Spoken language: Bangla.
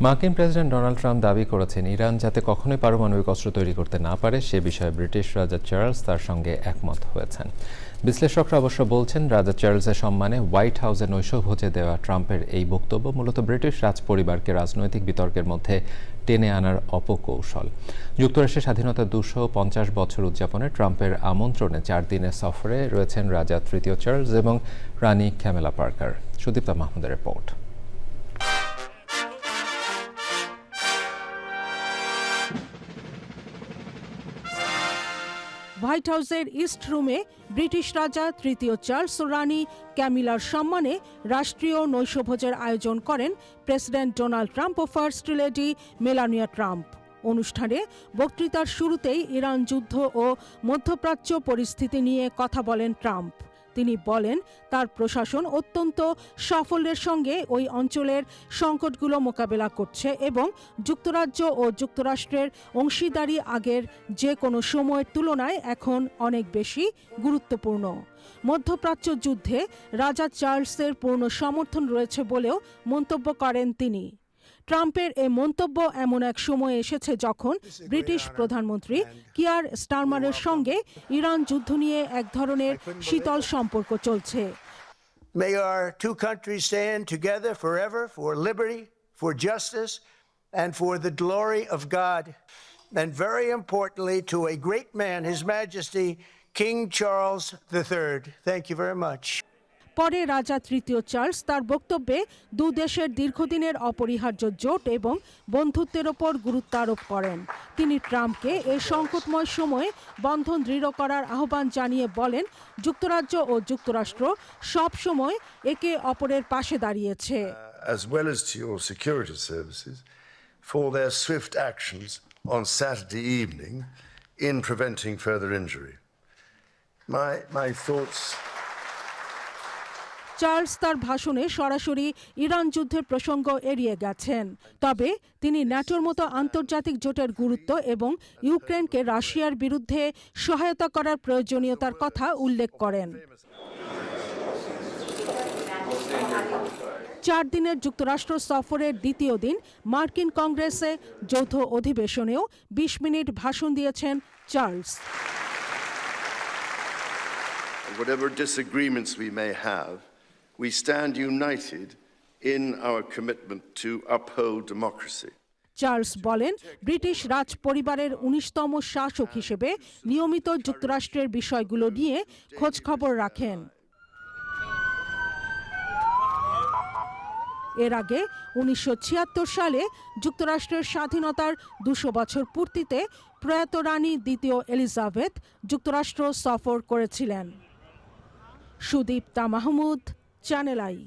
মার্কিন প্রেসিডেন্ট ডোনাল্ড ট্রাম্প দাবি করেছেন ইরান যাতে কখনোই পারমাণবিক অস্ত্র তৈরি করতে না পারে সে বিষয়ে ব্রিটিশ রাজা চার্লস তার সঙ্গে একমত হয়েছেন। বিশ্লেষকরা অবশ্য বলছেন রাজা চার্লসের সম্মানে হোয়াইট হাউসে নৈশভোজে দেওয়া ট্রাম্পের এই বক্তব্য মূলত ব্রিটিশ রাজপরিবারকে রাজনৈতিক বিতর্কের মধ্যে টেনে আনার অপকৌশল। যুক্তরাষ্ট্রের স্বাধীনতার 250 বছর উদযাপনে ট্রাম্পের আমন্ত্রণে 4 দিনের সফরে রয়েছেন রাজা তৃতীয় চার্লস এবং রানী ক্যামেলা পার্কার। সুদীপ্তা মাহমুদের রিপোর্ট। হোয়াইট হাউসের ইস্ট রুমে ব্রিটিশ রাজা তৃতীয় চার্লস ও রানী ক্যামিলার সম্মানে রাষ্ট্রীয় নৈশভোজের আয়োজন করেন প্রেসিডেন্ট ডোনাল্ড ট্রাম্প ও ফার্স্ট লেডি মেলানিয়া ট্রাম্প। অনুষ্ঠানে বক্তৃতার শুরুতেই ইরান যুদ্ধ ও মধ্যপ্রাচ্য পরিস্থিতি নিয়ে কথা বলেন ট্রাম্প। তিনি বলেন তার প্রশাসন অত্যন্ত সাফল্যের সঙ্গে ওই অঞ্চলের সংকটগুলো মোকাবেলা করছে এবং যুক্তরাজ্য ও যুক্তরাষ্ট্রের অংশীদারি আগের যে কোনো সময়ের তুলনায় এখন অনেক বেশি গুরুত্বপূর্ণ। মধ্যপ্রাচ্য যুদ্ধে রাজা চার্লসের পূর্ণ সমর্থন রয়েছে বলেও মন্তব্য করেন তিনি। ট্রাম্পের এ মন্তব্য এমন এক সময়ে এসেছে যখন ব্রিটিশ প্রধানমন্ত্রী কিয়ার স্টারমারের সঙ্গে ইরান যুদ্ধ নিয়ে এক ধরনের শীতল সম্পর্ক চলছে। May our two countries stand together forever for liberty, for justice, and for the glory of God. And very importantly, to a great man, His Majesty King Charles III. Thank you very much. পরে রাজা তৃতীয় চার্লস তার বক্তব্যে দু দেশের দীর্ঘদিনের অপরিহার্য জোট এবং বন্ধুত্বের ওপর গুরুত্ব আরোপ করেন। তিনি ট্রাম্পকে এই সংকটময় সময়ে বন্ধন দৃঢ় করার আহ্বান জানিয়ে বলেন, যুক্তরাজ্য ও যুক্তরাষ্ট্র সব সময় একে অপরের পাশে দাঁড়িয়েছে। As well as to your security services for their swift actions on Saturday evening in preventing further injury. My thoughts. Charles তার ভাষণে সরাসরি ইরান যুদ্ধের প্রসঙ্গ এড়িয়ে গেছেন, তবে তিনি ন্যাটোর মতো আন্তর্জাতিক জোটের গুরুত্ব এবং ইউক্রেনকে রাশিয়ার বিরুদ্ধে সহায়তা করার প্রয়োজনীয়তার কথা উল্লেখ করেন। 4 দিনের যুক্তরাষ্ট্র সফরের দ্বিতীয় দিন মার্কিন কংগ্রেসে যৌথ অধিবেশনেও 20 মিনিট ভাষণ দিয়েছেন Charles. Whatever disagreements we may have, we stand united in our commitment to uphold democracy. Charles বলেন, ব্রিটিশ রাজ পরিবারের 19তম শাসক হিসেবে নিয়মিত যুক্তরাষ্ট্রের বিষয়গুলো নিয়ে খোঁজ খবর রাখেন। এর আগে 1976 সালে যুক্তরাষ্ট্রের স্বাধীনতার 200 বছর পূর্তিতে প্রয়াত রানী দ্বিতীয় এলিজাবেথ যুক্তরাষ্ট্র সফর করেছিলেন। Sudipta Mahmud, channel I.